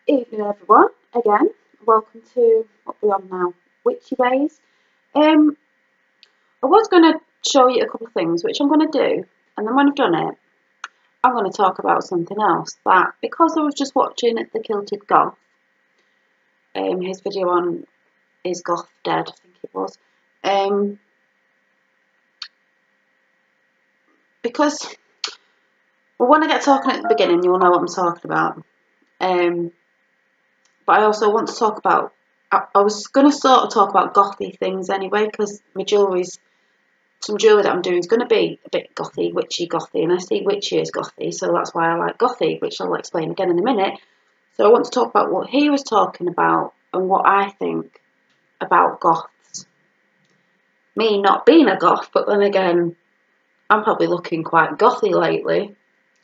Evening everyone, again, welcome to what we're on now, Witchy Ways. I was going to show you a couple of things which I'm going to do, and then when I've done it, I'm going to talk about something else that, because I was just watching The Kilted Goth, his video on Is Goth Dead, I think it was, because when I get talking at the beginning, you'll know what I'm talking about. But I also want to talk about, I was going to sort of talk about gothy things anyway, because my some jewellery that I'm doing is going to be a bit gothy, witchy, gothy, and I see witchy as gothy, so that's why I like gothy, which I'll explain again in a minute. So I want to talk about what he was talking about and what I think about goths. Me not being a goth, but then again, I'm probably looking quite gothy lately,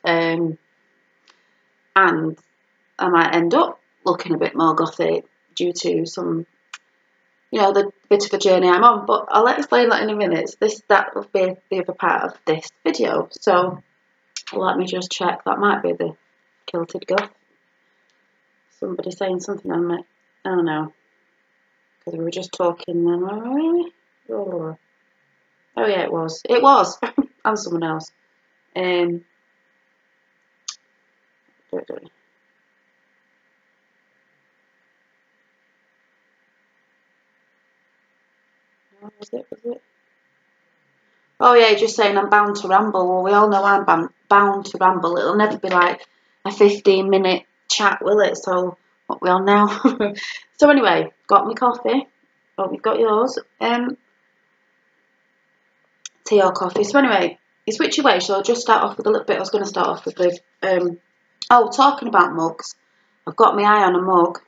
and I might end up looking a bit more gothic due to some, the bit of a journey I'm on, but I'll explain that in a minute. That will be the other part of this video. So let me just check. That might be the Kilted Goth. Somebody saying something on it. I don't know, because we were just talking then, were we? Oh yeah, it was and someone else. Was it? Oh yeah, just saying I'm bound to ramble. Well, we all know I'm bound to ramble. It'll never be like a 15-minute chat, will it? So what we all know. So anyway, got my coffee. Oh, you've got yours. Tea or coffee. So anyway, it's Witchy Way. So I'll just start off with a little bit. I was going to start off with talking about mugs. I've got my eye on a mug,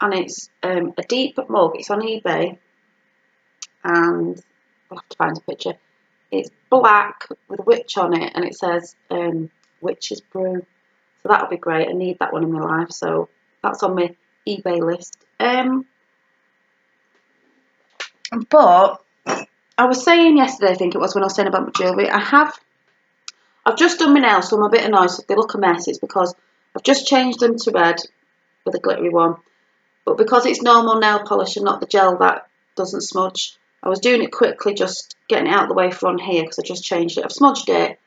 and it's a deep mug. It's on eBay, and I'll have to find a picture. It's black with a witch on it, and it says Witch's Brew. So that'll be great. I need that one in my life. So that's on my eBay list. But I was saying yesterday, I think it was, when I was saying about my jewellery, I've just done my nails, so I'm a bit annoyed. So if they look a mess, it's because I've just changed them to red with a glittery one. But because it's normal nail polish and not the gel that doesn't smudge, I was doing it quickly, just getting it out of the way for on here, because I just changed it. I've smudged it,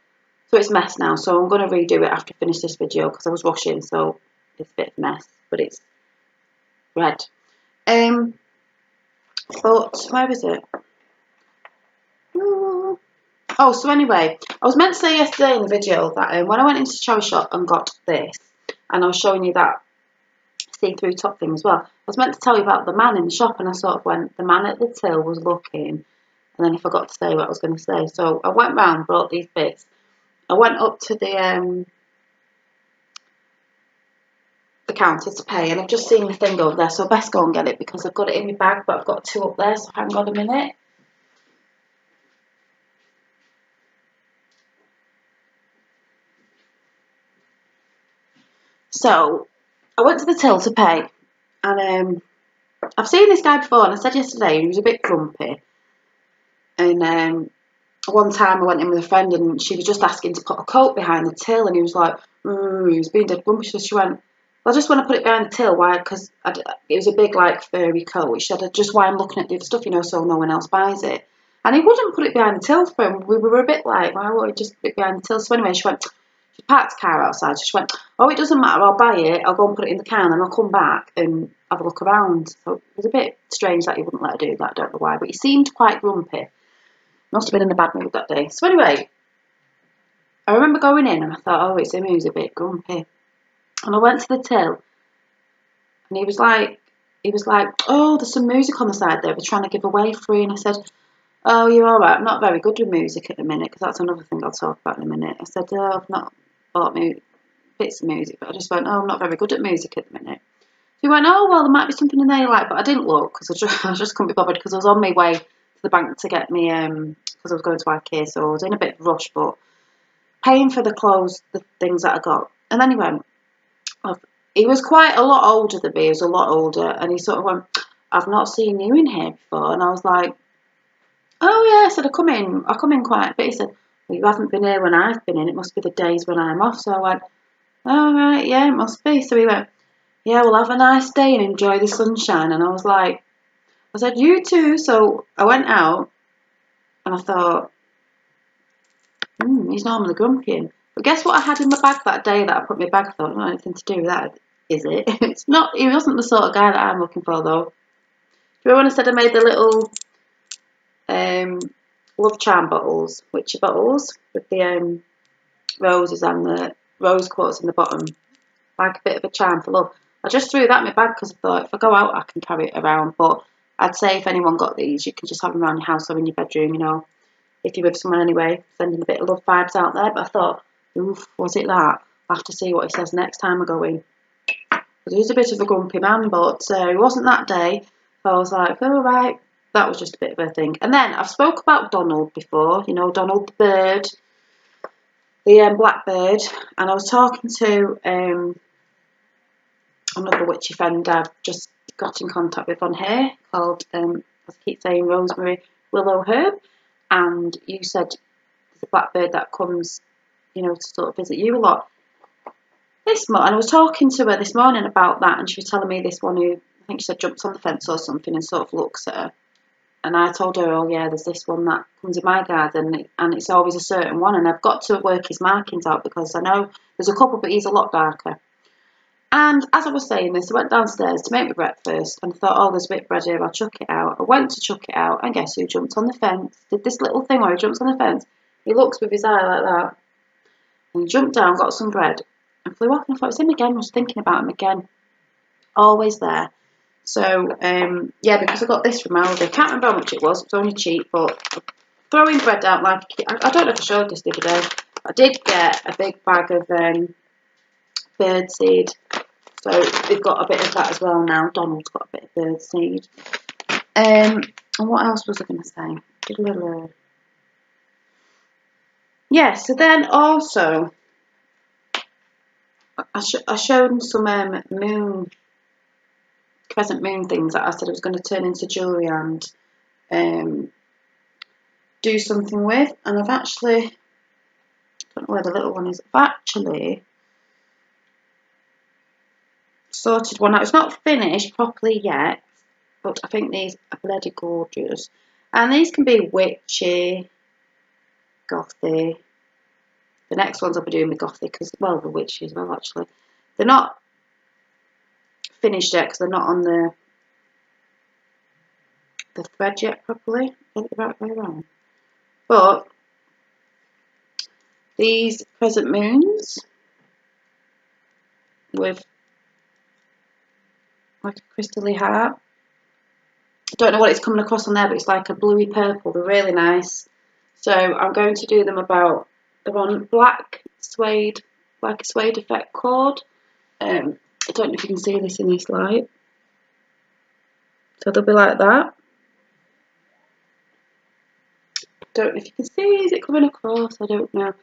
so it's a mess now. So I'm going to redo it after I finish this video, because I was washing, so it's a bit of a mess, but it's red. But where is it? Oh, so anyway, I was meant to say yesterday in the video that when I went into the charity shop and got this, and I was showing you that see-through top thing as well, I was meant to tell you about the man in the shop, and I sort of went, the man at the till was looking, and then I forgot to say what I was going to say. So I went round, brought these bits. I went up to the counter to pay, and I've just seen the thing over there, so I best go and get it, because I've got it in my bag, but I've got two up there, so hang on a minute. So I went to the till to pay, and I've seen this guy before, and I said yesterday he was a bit grumpy. And one time I went in with a friend, and she was just asking to put a coat behind the till, and he was like, he was being dead grumpy. So she went, well, I just want to put it behind the till. Why? Because it was a big, like, furry coat. She said, just why I'm looking at the other stuff, so no one else buys it. And he wouldn't put it behind the till for him. We were a bit like, why would he just put it behind the till? So anyway, she parked the car outside. So she went, oh, it doesn't matter. I'll buy it. I'll go and put it in the car, and then I'll come back and have a look around. So it was a bit strange that he wouldn't let her do that. I don't know why, but he seemed quite grumpy. Must have been in a bad mood that day. So anyway, I remember going in, and I thought, oh, it's him who's a bit grumpy. And I went to the till, and he was like, oh, there's some music on the side there. We're trying to give away free. And I said, oh, you're all right. I'm not very good with music at the minute, because that's another thing I'll talk about in a minute. I said, oh, I've not bought me bits of music, but I just went, oh, I'm not very good at music at the minute. So he went, oh, well, there might be something in there you like, but I didn't look, because I just couldn't be bothered, because I was on my way to the bank to get me, because I was going to IKEA, so I was in a bit of a rush, but paying for the clothes, the things that I got. And then he went, he was quite a lot older than me, he was a lot older, and he sort of went, I've not seen you in here before. And I was like, oh yeah, I said, I come in quite a bit. He said, well, you haven't been here when I've been in, it must be the days when I'm off. So I went, oh right, yeah, it must be. So he went, yeah, well, have a nice day and enjoy the sunshine. And I said, you too. So I went out and I thought, he's normally grumpy. But guess what I had in my bag that day that I put in my bag? I thought, not anything to do with that, is it? It's not. He wasn't the sort of guy that I'm looking for, though. Do you remember when I said I made the little love charm bottles, witchy bottles, with the roses and the rose quartz in the bottom, like a bit of a charm for love? I just threw that in my bag because I thought if I go out I can carry it around, but I'd say if anyone got these, you can just have them around your house or in your bedroom, you know, if you're with someone anyway, sending a bit of love vibes out there. But I thought, oof, was it that? I'll have to see what he says next time I go in. Because he's a bit of a grumpy man, but it wasn't that day. So I was like, oh, right, that was just a bit of a thing. And then I've spoke about Donald before, you know, Donald the bird, the blackbird. And I was talking to another witchy friend I've just got in contact with on here called, as I keep saying, Rosemary Willow Herb. And you said there's a blackbird that comes, you know, to sort of visit you a lot. And I was talking to her this morning about that, and she was telling me this one who, I think she said, jumps on the fence or something and sort of looks at her. And I told her, oh yeah, there's this one that comes in my garden, and it's always a certain one, and I've got to work his markings out because I know there's a couple, but he's a lot darker. And as I was saying this, I went downstairs to make my breakfast and thought, oh, there's a bit of bread here, I'll chuck it out. I went to chuck it out, and guess who jumped on the fence? Did this little thing where he jumps on the fence. He looks with his eye like that, and he jumped down, got some bread, and flew off. And I thought, it's him again. I was thinking about him again. Always there. So, yeah, because I got this from Aldi. I can't remember how much it was. It was only cheap, but throwing bread out like I don't know if I showed this the other day. I did get a big bag of bird seed. So we've got a bit of that as well now. Donald's got a bit of bird seed. And what else was I going to say? Yeah, so then also I showed him some crescent moon things that I said I was going to turn into jewellery and do something with. And I've actually, I don't know where the little one is, I've actually sorted one out. It's not finished properly yet, but I think these are bloody gorgeous. And these can be witchy, gothy. The next ones I'll be doing with gothy because, well, the witchy as well, actually. They're not finished yet because they're not on the thread yet properly. Get it the right way around. But these crescent moons with like a crystally heart. I don't know what it's coming across on there, but it's like a bluey purple. They're really nice. So I'm going to do them about, they're on black suede, like a suede effect cord. I don't know if you can see this in this light. So they'll be like that. Don't know if you can see, is it coming across? I don't know.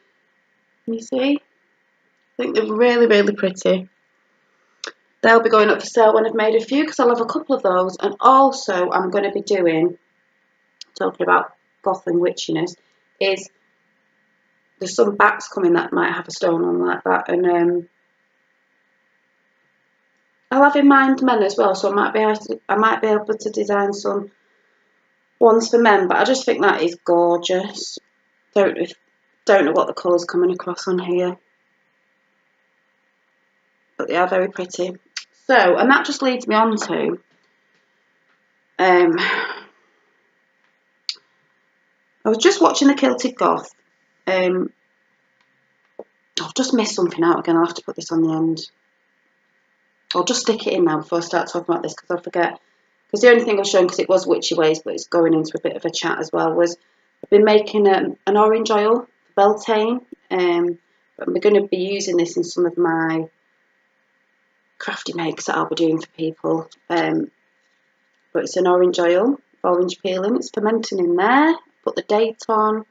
Can you see? I think they're really, really pretty. They'll be going up for sale when I've made a few because I'll have a couple of those. And also I'm going to be doing, talking about goth and witchiness, is there's some bats coming that might have a stone on like that. And I'll have in mind men as well. So I might be able to design some ones for men. But I just think that is gorgeous. Don't know what the colour's coming across on here. But they are very pretty. So, and that just leads me on to I was just watching The Kilted Goth. I've just missed something out again. I'll have to put this on the end. I'll just stick it in now before I start talking about this because I'll forget. Because the only thing I've shown, because it was witchy ways, but it's going into a bit of a chat as well, was I've been making an orange oil for Beltane. But I'm going to be using this in some of my crafty makes that I'll be doing for people. But it's an orange oil, orange peeling. It's fermenting in there. Put the date on.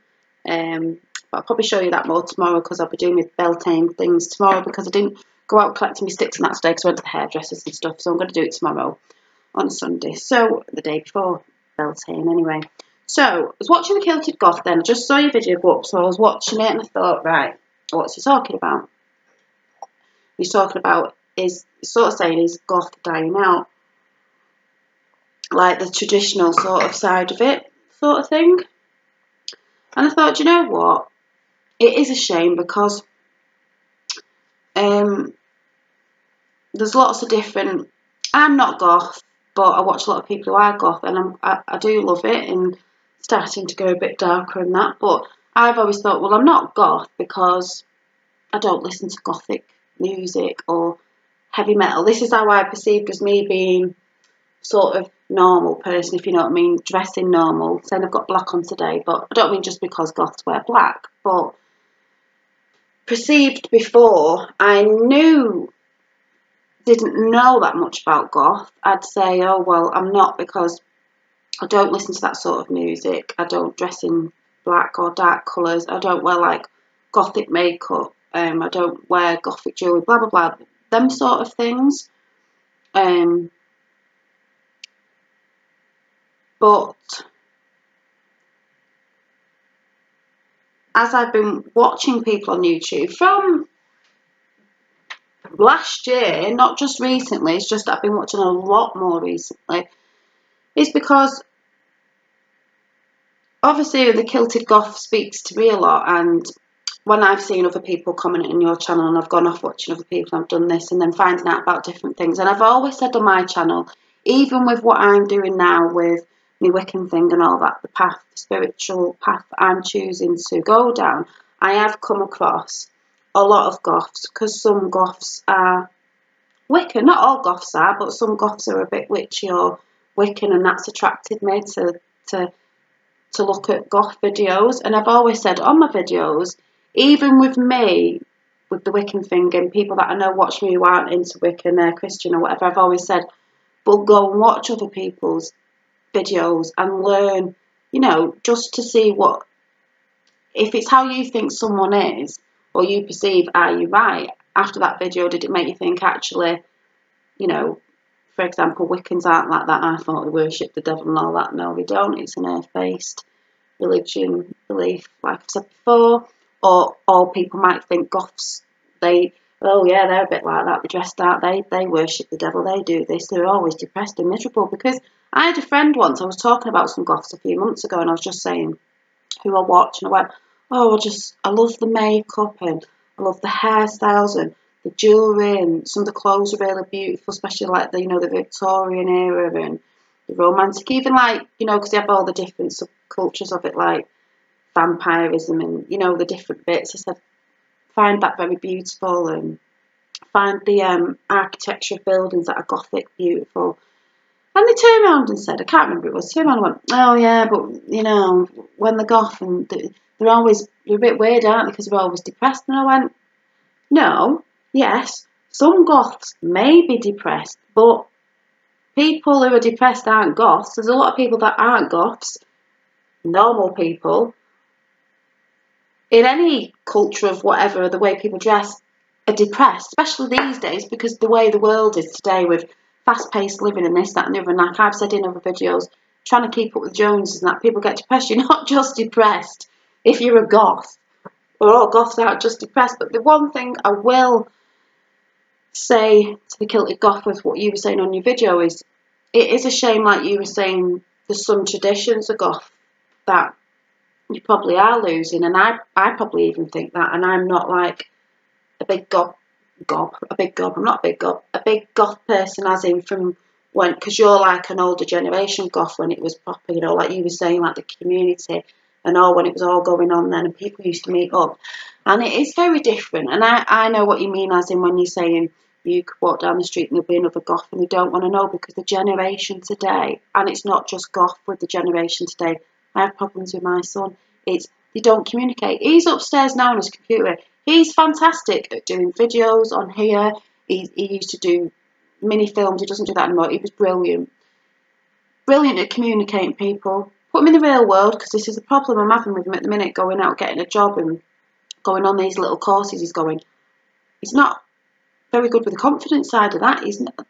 But I'll probably show you that more tomorrow because I'll be doing my Beltane things tomorrow because I didn't go out collecting my sticks and that today because I went to the hairdressers and stuff. So I'm going to do it tomorrow on Sunday. So the day before Beltane anyway. So I was watching The Kilted Goth then. I just saw your video go up, so I was watching it and I thought, right, what's he talking about? He's talking about is sort of saying, is goth dying out? Like the traditional sort of side of it, sort of thing. And I thought, you know what? It is a shame because there's lots of different. I'm not goth, but I watch a lot of people who are goth, and I do love it, and starting to go a bit darker and that. But I've always thought, well, I'm not goth because I don't listen to gothic music or heavy metal. This is how I perceived as me being sort of normal person, if you know what I mean, dressing normal, saying I've got black on today, but I don't mean just because goths wear black, but perceived before I didn't know that much about goth, I'd say, oh well, I'm not because I don't listen to that sort of music, I don't dress in black or dark colours, I don't wear like gothic makeup, I don't wear gothic jewellery, blah blah blah, them sort of things. But as I've been watching people on YouTube from last year, not just recently, it's just that I've been watching a lot more recently, is because obviously the kilted goth speaks to me a lot, and when I've seen other people commenting on your channel and I've gone off watching other people, I've done this and then finding out about different things, and I've always said on my channel, even with what I'm doing now with my Wiccan thing and all that, the path, the spiritual path I'm choosing to go down, I have come across a lot of goths, because some goths are Wiccan, not all goths are, but some goths are a bit witchy or Wiccan, and that's attracted me to look at goth videos. And I've always said on my videos, even with me, with the Wiccan thing, and people that I know watch me who aren't into Wiccan, they're Christian or whatever, I've always said, but go and watch other people's videos and learn, you know, just to see what, if it's how you think someone is or you perceive, are you right? After that video, did it make you think actually, you know, for example, Wiccans aren't like that, I thought they worship the devil and all that. No, they don't. It's an earth-based religion, belief, like I've said before. Or all people might think goths, oh yeah, they're a bit like that, they dress dark, they worship the devil, they do this, they're always depressed and miserable. Because I had a friend once, I was talking about some goths a few months ago, and I was just saying who I watch, and I went, oh, I love the makeup, and I love the hairstyles, and the jewellery, and some of the clothes are really beautiful, especially like the, you know, the Victorian era and the romantic, even like, you know, because they have all the different subcultures of it, like vampirism and, you know, the different bits. I said, find that very beautiful, and find the architecture of buildings that are gothic beautiful. And they turned around and said, I can't remember who it was, turned around and went, oh yeah, but, you know, when they're goth, and they're a bit weird, aren't they, because they're always depressed. And I went, no, yes, some goths may be depressed, but people who are depressed aren't goths. There's a lot of people that aren't goths, normal people, in any culture of whatever, the way people dress, are depressed, especially these days, because the way the world is today with fast-paced living and this, that and the other. And like I've said in other videos, trying to keep up with Joneses and that, people get depressed. You're not just depressed if you're a goth, or all goths aren't just depressed. But the one thing I will say to the kilted goth with what you were saying on your video is, it is a shame, like you were saying, there's some traditions of goth that you probably are losing, and I probably even think that, and I'm not like a big goth person, as in from when, because you're like an older generation goth when it was proper, you know, like you were saying, like the community and all, when it was all going on then, and people used to meet up, and it is very different. And I know what you mean, as in when you're saying you could walk down the street and there'll be another goth and you don't want to know, because the generation today, and it's not just goth with the generation today, I have problems with my son, it's they don't communicate. He's upstairs now on his computer, he's fantastic at doing videos on here, he used to do mini films, he doesn't do that anymore, he was brilliant at communicating people. Put him in the real world, because this is the problem I'm having with him at the minute, going out, getting a job and going on these little courses he's not very good with the confidence side of that. He's not,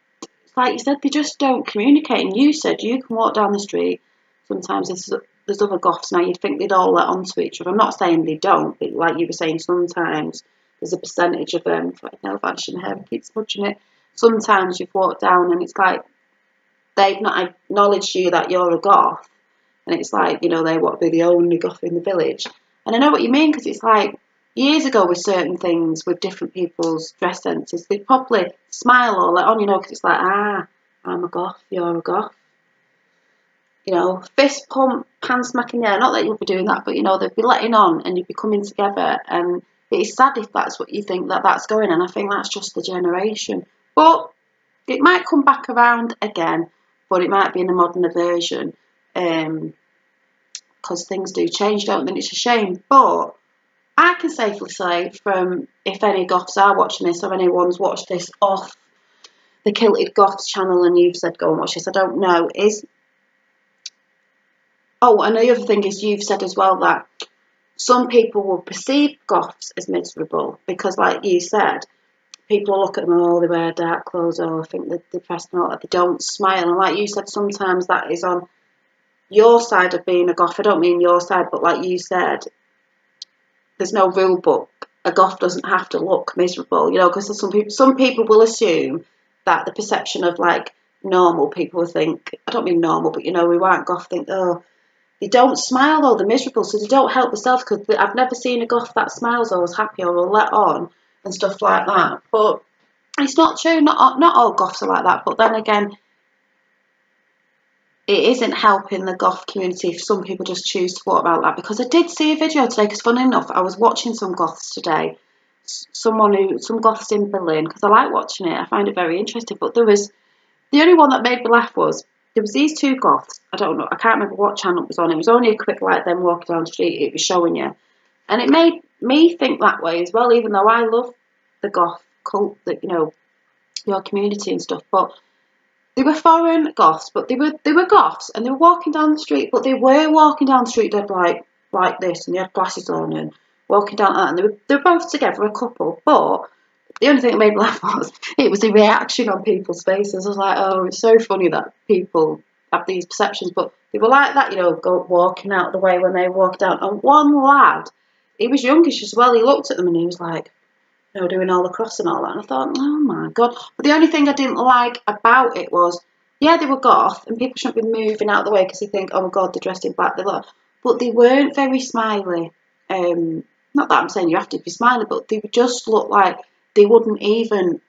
like you said, they just don't communicate. And you said you can walk down the street, sometimes there's other goths now, you'd think they'd all let on to each other. I'm not saying they don't, but like you were saying, sometimes there's a percentage of nail varnish in hair, keep smudging it, sometimes you've walked down and it's like they've not acknowledged you that you're a goth, and it's like, you know, they want to be the only goth in the village. And I know what you mean, because it's like years ago with certain things, with different people's dress senses, they'd probably smile or let on, you know, because it's like, ah, I'm a goth, you're a goth. You know, fist pump, hand smacking, yeah, not that you'll be doing that, but, you know, they'd be letting on and you'd be coming together. And it's sad if that's what you think that that's going, and I think that's just the generation. But it might come back around again, but it might be in a modern version, because things do change, don't they? And it's a shame. But I can safely say, from if any goths are watching this or anyone's watched this off the Kilted Goths channel and you've said go and watch this, I don't know, is... Oh, and the other thing is, you've said as well that some people will perceive goths as miserable because, like you said, people look at them, oh, they wear dark clothes, or think they're depressed and all that, they don't smile. And like you said, sometimes that is on your side of being a goth. I don't mean your side, but like you said, there's no rule book. A goth doesn't have to look miserable, you know, because some people will assume that the perception of like normal people think, I don't mean normal, but you know, we aren't goth, think, oh, they don't smile though, they're miserable, so they don't help themselves, because I've never seen a goth that smiles or is happy or will let on and stuff like that. But it's not true, not all goths are like that. But then again, it isn't helping the goth community if some people just choose to walk about that. Because I did see a video today, because funny enough, I was watching some goths today, some goths in Berlin, because I like watching it, I find it very interesting. But the only one that made me laugh was, there was these two goths, I don't know, I can't remember what channel it was on, it was only a quick like them walking down the street, it was showing you. And it made me think that way as well, even though I love the goth cult, that, you know, your community and stuff. But they were foreign goths, but they were goths, and they were walking down the street, but they were walking down the street, they'd like this, and they had glasses on and walking down that, and they were both together, a couple. But the only thing that made me laugh was, it was the reaction on people's faces. I was like, oh, it's so funny that people have these perceptions. But they were like that, you know, walking out the way when they walked out. And one lad, he was youngish as well, he looked at them and he was like, you know, doing all the cross and all that. And I thought, oh my God. But the only thing I didn't like about it was, yeah, they were goth, and people shouldn't be moving out of the way because they think, oh my God, they're dressed in black. But they weren't very smiley. Not that I'm saying you have to be smiley, but they just looked like they wouldn't even,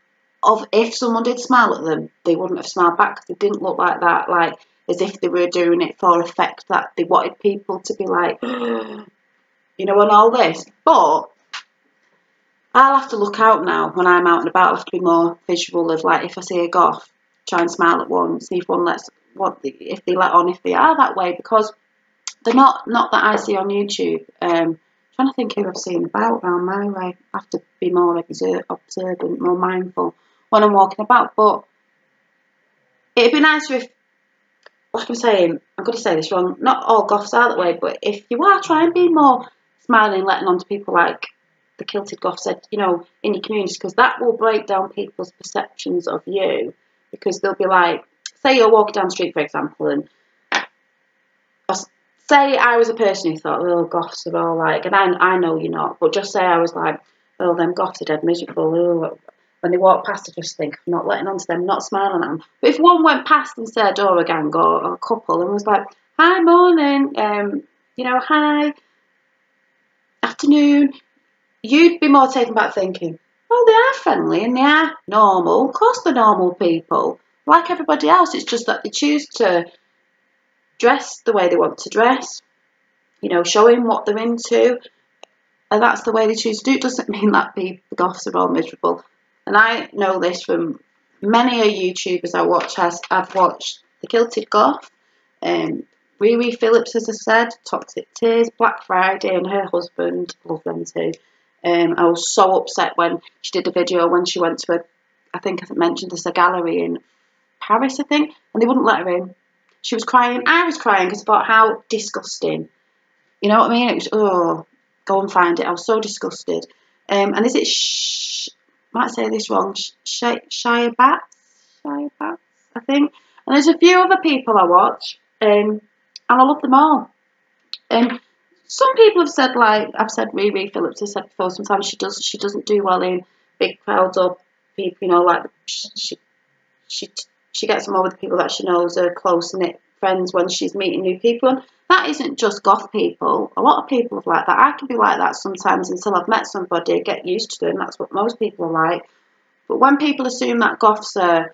if someone did smile at them, they wouldn't have smiled back, because they didn't look like that, like as if they were doing it for effect, that they wanted people to be like, you know, and all this. But I'll have to look out now when I'm out and about. I'll have to be more visual of, like, if I see a goth, try and smile at one, see if one if they let on, if they are that way, because they're not that I see on YouTube. Trying to think who I've seen about around my way. I have to be more observant, more mindful when I'm walking about. But it'd be nicer if, like I'm saying, I'm going to say this wrong, not all goths are that way, but if you are, try and be more smiling, letting on to people, like the Kilted Goth said, you know, in your communities, because that will break down people's perceptions of you. Because they'll be like, say you're walking down the street, for example, and say I was a person who thought, oh, goths are all like, and I know you're not, but just say I was like, oh, them goths are dead miserable. Oh, when they walk past, I just think, I'm not letting on to them, not smiling at them. But if one went past and said, oh, a gang or a couple, and was like, hi, morning, you know, hi, afternoon, you'd be more taken back thinking, oh, they are friendly and they are normal. Of course they're normal people, like everybody else. It's just that they choose to dress the way they want to dress, you know, showing what they're into, and that's the way they choose to do it. Doesn't mean that the goths are all miserable. And I know this from many YouTubers I watch. I've watched the Kilted Goth, Riri Phillips, as I said, Toxic Tears, Black Friday, and her husband, love them too. I was so upset when she did a video when she went to I think I mentioned this, a gallery in Paris, I think, and they wouldn't let her in. She was crying, I was crying, because I thought, how disgusting. You know what I mean? It was, oh, go and find it. I was so disgusted. And is it, might say this wrong, Shia Batts, I think. And there's a few other people I watch, and I love them all. Some people have said, like I've said, Riri Phillips has said before, sometimes she doesn't do well in big crowds or people, you know, like she gets more with the people that she knows are close knit friends when she's meeting new people. And that isn't just goth people. A lot of people are like that. I can be like that sometimes until I've met somebody, get used to them. That's what most people are like. But when people assume that goths are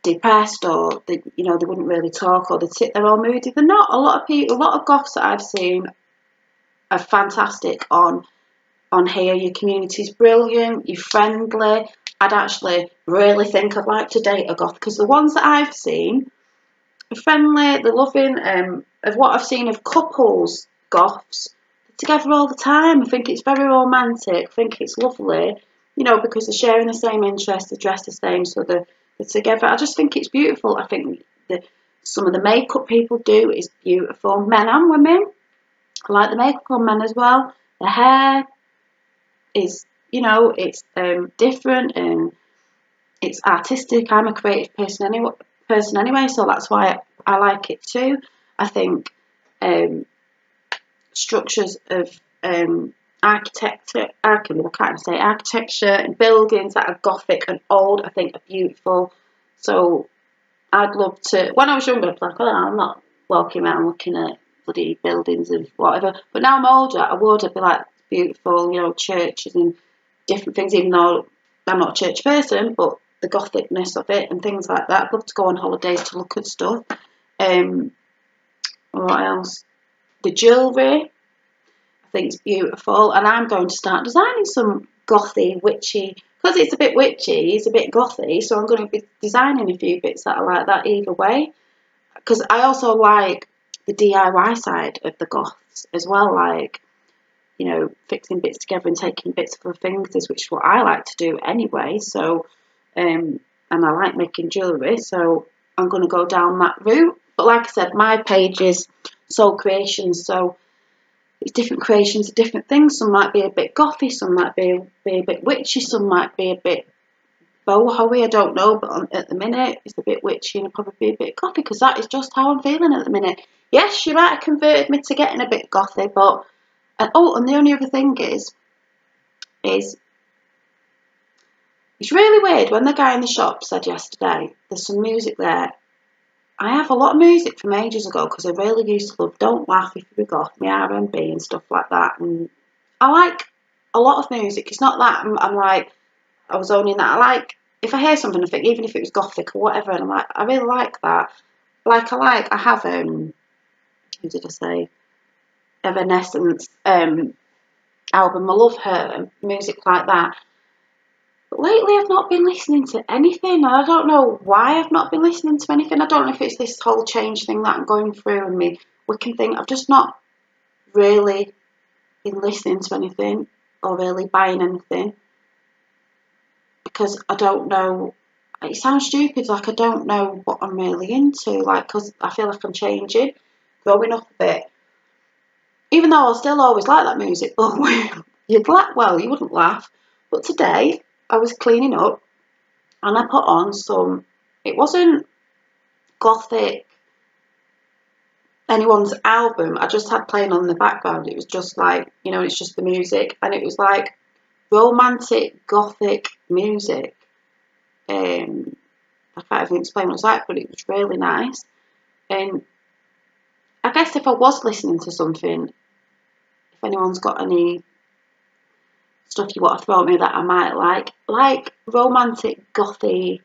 depressed or they, you know, they wouldn't really talk or they sit there all moody, they're not. A lot of people, a lot of goths that I've seen are fantastic on here. Your community's brilliant, you're friendly. I'd actually really think I'd like to date a goth, because the ones that I've seen are friendly, they're loving. Of what I've seen of couples, goths, they're together all the time. I think it's very romantic. I think it's lovely, you know, because they're sharing the same interests, they dress the same, so they're together. I just think it's beautiful. I think some of the makeup people do is beautiful, men and women. I like the makeup on men as well. The hair is, you know, it's different and it's artistic. I'm a creative person anyway, so that's why I like it too. I think structures of architecture and buildings that are gothic and old, I think are beautiful. So I'd love to. When I was younger, I'd be like, oh, I'm not walking around looking at bloody buildings and whatever. But now I'm older, I'd be like, beautiful, you know, churches and different things, even though I'm not a church person, but the gothicness of it and things like that. I'd love to go on holidays to look at stuff. What else? The jewellery, I think it's beautiful, and I'm going to start designing some gothy, witchy, because it's a bit witchy, it's a bit gothy, so I'm going to be designing a few bits that are like that either way. Because I also like the DIY side of the goths as well, like, you know, fixing bits together and taking bits for fingers, which is what I like to do anyway. So, and I like making jewellery, so I'm going to go down that route. But like I said, my page is Soul Creations, so it's different creations of different things. Some might be a bit gothy, some might be a bit witchy, some might be a bit boho-y, I don't know, but at the minute it's a bit witchy and probably be a bit gothy, because that is just how I'm feeling at the minute. Yes, she might have converted me to getting a bit gothy, but and the only other thing is it's really weird when the guy in the shop said yesterday there's some music there. I have a lot of music from ages ago, because I really used to love Don't Laugh If You Goth, my R&B and stuff like that, and I like a lot of music. It's not that I'm like, I was owning that. I like, if I hear something, I think, even if it was gothic or whatever, and I'm like, I really like that. Like, I have, who did I say? Evanescence album. I love her, music like that. But lately I've not been listening to anything, and I don't know why I've not been listening to anything. I don't know if it's this whole change thing that I'm going through and me Wiccan thing. I've just not really been listening to anything or really buying anything, because I don't know. It sounds stupid, like I don't know what I'm really into, like, because I feel like I'm changing, growing up a bit. Even though I'll still always like that music, but you wouldn't laugh. But today I was cleaning up and I put on some, it wasn't gothic, anyone's album, I just had playing on in the background. It was just like, you know, it's just the music, and it was like romantic gothic music. I can't even explain what it's like, but it was really nice. And I guess if I was listening to something, if anyone's got any stuff you want to throw at me that I might like romantic gothy,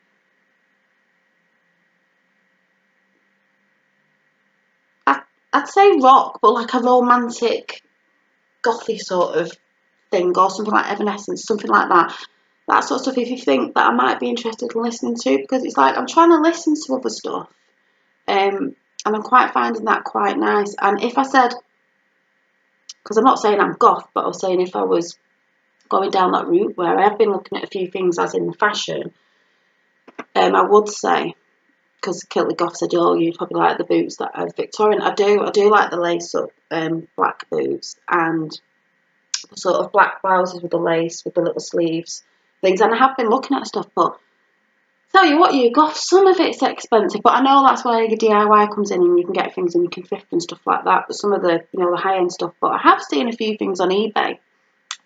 I'd say rock, but like a romantic gothy sort of thing, or something like Evanescence, something like that. That sort of stuff, if you think that I might be interested in listening to, because it's like I'm trying to listen to other stuff, and I'm quite finding that quite nice. And if I said, because I'm not saying I'm goth, but I was saying if I was going down that route where I have been looking at a few things as in fashion, I would say, because Kilty Goth said, oh, you'd probably like the boots that are Victorian. I do like the lace up black boots, and sort of black blouses with the lace, with the little sleeves things. And I have been looking at stuff, but tell you what, you goth, some of it's expensive, but I know that's where your DIY comes in, and you can get things and you can thrift and stuff like that. But some of the, you know, the high end stuff. But I have seen a few things on eBay,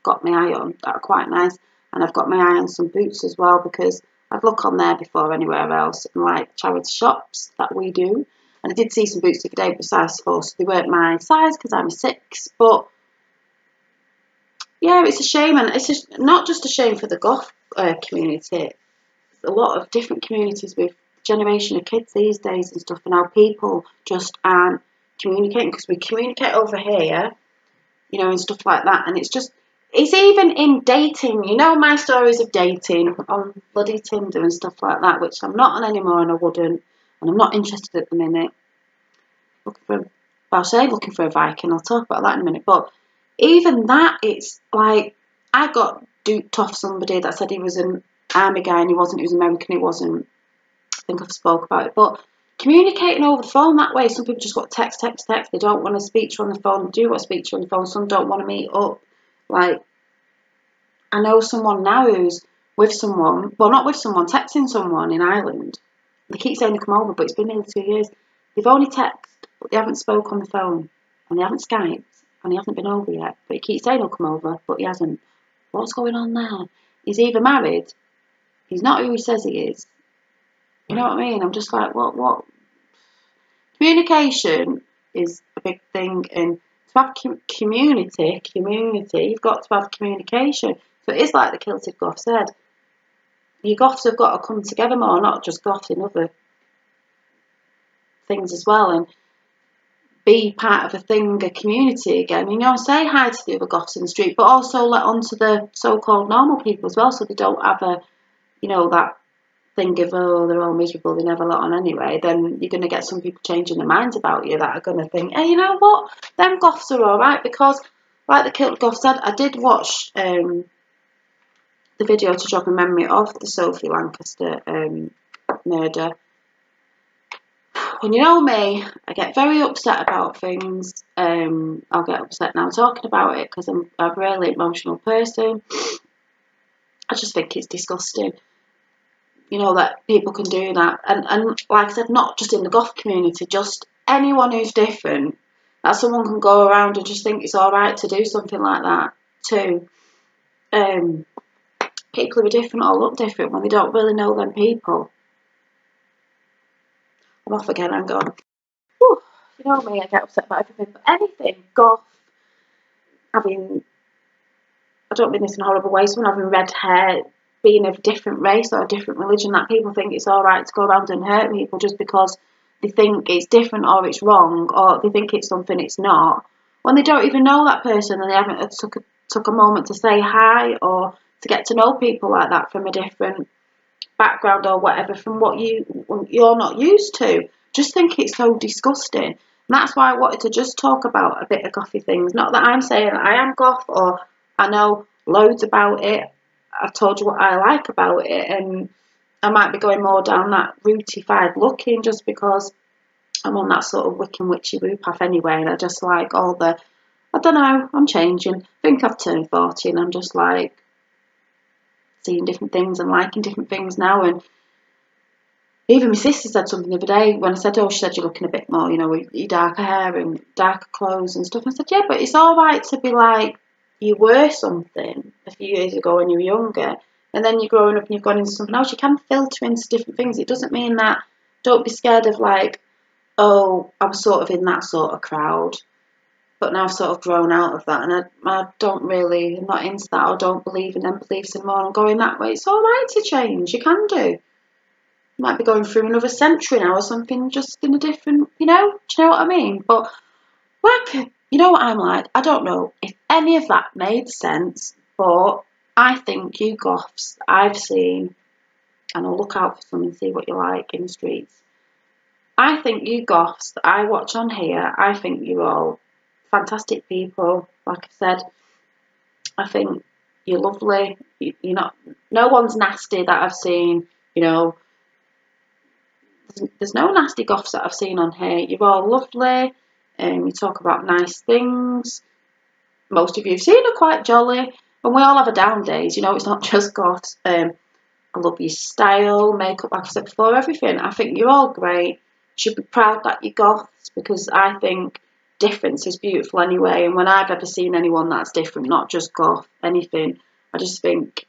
got my eye on, that are quite nice. And I've got my eye on some boots as well, because I'd look on there before anywhere else, and like charity shops that we do. And I did see some boots the other day with size 4, so they weren't my size because I'm a 6. But yeah, it's a shame, and it's not just a shame for the goth community. A lot of different communities with generation of kids these days and stuff, and how people just aren't communicating, because we communicate over here, you know, and stuff like that. And it's even in dating, you know, my stories of dating on bloody Tinder and stuff like that, which I'm not on anymore, and I wouldn't, and I'm not interested at the minute. Looking for a Viking, I'll talk about that in a minute. But even that, it's like, I got duped off somebody that said he was an army guy, and he wasn't, he was American, he wasn't. I think I've spoke about it. But communicating over the phone that way, some people just got text. They don't want to speak to you on the phone. They do want to speak to you on the phone. Some don't want to meet up. Like, I know someone now who's with someone, well, not with someone, texting someone in Ireland. They keep saying they come over, but it's been nearly 2 years. They've only texted, but they haven't spoke on the phone, and they haven't Skyped, and he hasn't been over yet. But he keeps saying he'll come over, but he hasn't. What's going on there? He's either married, he's not who he says he is. You know what I mean? I'm just like, what? Communication is a big thing, and to have community, you've got to have communication. So it is like the Kilted Goth said. You Goths have got to come together more, not just Goths in other things as well, and be part of a thing, a community again. You know, say hi to the other Goths in the street, but also let on to the so-called normal people as well, so they don't have a, you know, that thing of, oh, they're all miserable, they never let on anyway. Then you're going to get some people changing their minds about you that are going to think, hey, you know what, them Goths are alright. Because like the Kilted Goth said, I did watch the video to jog a memory of the Sophie Lancaster murder. And you know me, I get very upset about things. I'll get upset now talking about it, because I'm a really emotional person. I just think it's disgusting, you know, that people can do that. And like I said, not just in the Goth community, just anyone who's different, that someone can go around and just think it's alright to do something like that too. People who are different or look different when they don't really know them people. I'm off again, I'm gone. Whew, you know me, I get upset about everything, but anything Goth, having, I don't mean this in a horrible way, someone having red hair, being of a different race or a different religion, that people think it's alright to go around and hurt people just because they think it's different or it's wrong, or they think it's something it's not, when they don't even know that person, and they haven't took a moment to say hi or to get to know people like that from a different background or whatever, from what you're not used to. Just think it's so disgusting. And that's why I wanted to just talk about a bit of gothy things. Not that I'm saying I am goth or I know loads about it. I've told you what I like about it, and I might be going more down that rootified looking just because I'm on that sort of Wiccan witchy woo path anyway, and I just like all the, I don't know, I'm changing. I think I've turned 40 and I'm just like seeing different things and liking different things now. And even my sister said something the other day when I said, oh, she said you're looking a bit more, you know, with your darker hair and darker clothes and stuff. I said, yeah, but it's all right to be like, you were something a few years ago when you were younger, and then you're growing up and you've gone into something else. You can filter into different things. It doesn't mean that, don't be scared of like, oh, I was sort of in that sort of crowd, but now I've sort of grown out of that, and I don't really, I'm not into that, or don't believe in them beliefs anymore. I'm going that way. It's all right to change. You can do. You might be going through another century now or something, just in a different, you know, do you know what I mean? But like, you know what I'm like? I don't know if any of that made sense, but I think you Goths I've seen, and I'll look out for some and see what you like in the streets. I think you Goths that I watch on here, I think you're all fantastic people. Like I said, I think you're lovely. You're not, no one's nasty that I've seen, you know. There's no nasty Goths that I've seen on here. You're all lovely, and you talk about nice things. Most of you have seen are quite jolly, and we all have our down days, you know, it's not just Goths. I love your style, makeup, like I said before, everything. I think you're all great. You should be proud that you're Goths, because I think difference is beautiful anyway, and when I've ever seen anyone that's different, not just Goth, anything, I just think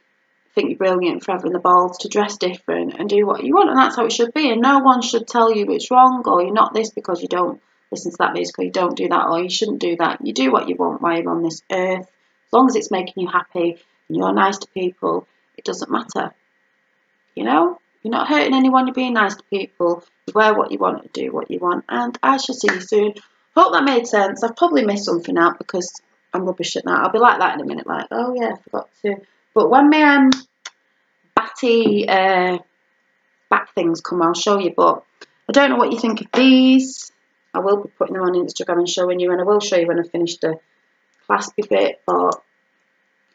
think you're brilliant for having the balls to dress different and do what you want, and that's how it should be. And no one should tell you it's wrong, or you're not this because you don't listen to that music, or you don't do that, or you shouldn't do that. You do what you want while you're on this earth. As long as it's making you happy and you're nice to people, it doesn't matter. You know? You're not hurting anyone, you're being nice to people. You wear what you want, you do what you want. And I shall see you soon. Hope that made sense. I've probably missed something out because I'm rubbish at that. I'll be like that in a minute, like, oh yeah, I forgot to. But when my batty back things come, I'll show you. But I don't know what you think of these. I will be putting them on Instagram and showing you, and I will show you when I finish the claspy bit. But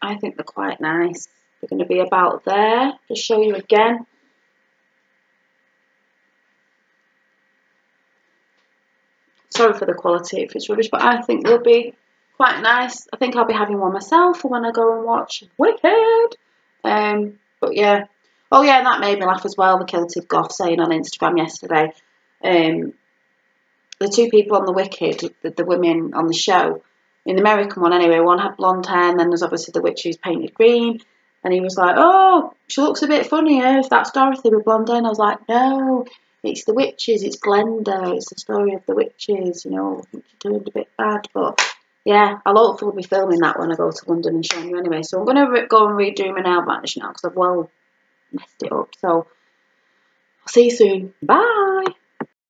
I think they're quite nice. They're going to be about there. Just show you again. Sorry for the quality if it's rubbish, but I think they'll be quite nice. I think I'll be having one myself for when I go and watch Wicked. But yeah. Oh yeah, and that made me laugh as well, the kilted goth saying on Instagram yesterday. The two people on the Wicked, the women on the show, in the American one anyway, one had blonde hair, and then there's obviously the witch who's painted green. And he was like, oh, she looks a bit funnier if that's Dorothy with blonde hair. And I was like, no, it's the witches, it's Glenda, it's the story of the witches, you know, I think she turned a bit bad. But yeah, I'll hopefully be filming that when I go to London and showing you anyway. So I'm going to go and redo my nail varnish now because I've well messed it up. So I'll see you soon. Bye.